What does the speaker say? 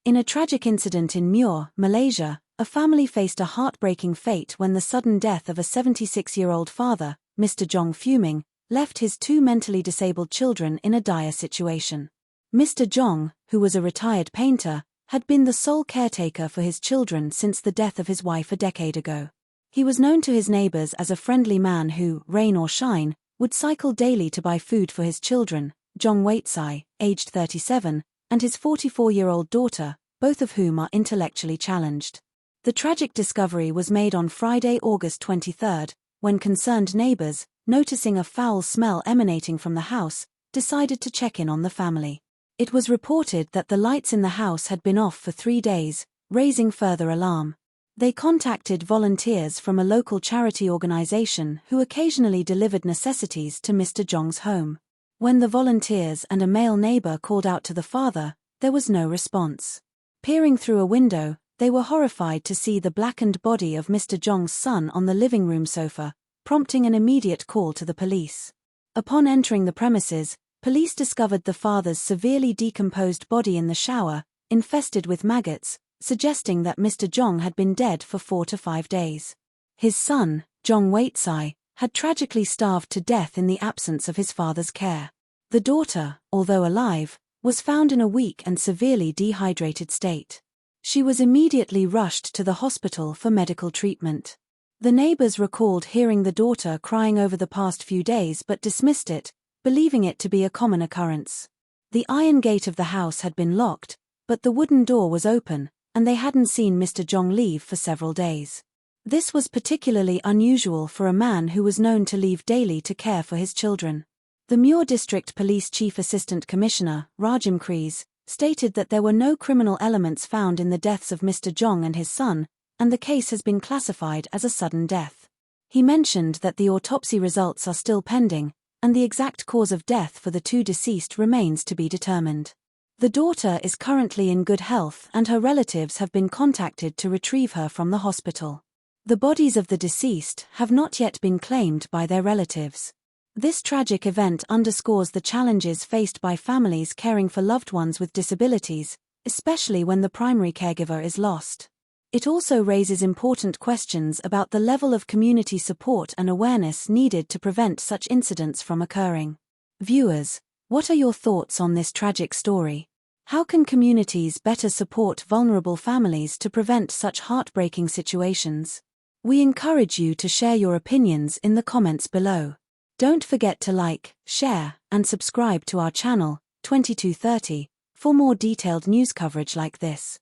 In a tragic incident in Muar, Malaysia, a family faced a heartbreaking fate when the sudden death of a 76-year-old father, Mr. Jong Fuming, left his two mentally disabled children in a dire situation. Mr. Jong, who was a retired painter, had been the sole caretaker for his children since the death of his wife a decade ago. He was known to his neighbors as a friendly man who, rain or shine, would cycle daily to buy food for his children, Jong Waitsai, aged 37, and his 44-year-old daughter, both of whom are intellectually challenged. The tragic discovery was made on Friday, August 23, when concerned neighbors, noticing a foul smell emanating from the house, decided to check in on the family. It was reported that the lights in the house had been off for 3 days, raising further alarm. They contacted volunteers from a local charity organization who occasionally delivered necessities to Mr. Jong's home. When the volunteers and a male neighbor called out to the father, there was no response. Peering through a window, they were horrified to see the blackened body of Mr. Jong's son on the living room sofa, prompting an immediate call to the police. Upon entering the premises, police discovered the father's severely decomposed body in the shower, infested with maggots, suggesting that Mr. Jong had been dead for 4 to 5 days. His son, Jong Waitsai, had tragically starved to death in the absence of his father's care. The daughter, although alive, was found in a weak and severely dehydrated state. She was immediately rushed to the hospital for medical treatment. The neighbors recalled hearing the daughter crying over the past few days but dismissed it, believing it to be a common occurrence. The iron gate of the house had been locked, but the wooden door was open, and they hadn't seen Mr. Jong leave for several days. This was particularly unusual for a man who was known to leave daily to care for his children. The Muar District Police Chief Assistant Commissioner, Rajim Krees, stated that there were no criminal elements found in the deaths of Mr. Jong and his son, and the case has been classified as a sudden death. He mentioned that the autopsy results are still pending, and the exact cause of death for the two deceased remains to be determined. The daughter is currently in good health and her relatives have been contacted to retrieve her from the hospital. The bodies of the deceased have not yet been claimed by their relatives. This tragic event underscores the challenges faced by families caring for loved ones with disabilities, especially when the primary caregiver is lost. It also raises important questions about the level of community support and awareness needed to prevent such incidents from occurring. Viewers, what are your thoughts on this tragic story? How can communities better support vulnerable families to prevent such heartbreaking situations? We encourage you to share your opinions in the comments below. Don't forget to like, share, and subscribe to our channel, 2230, for more detailed news coverage like this.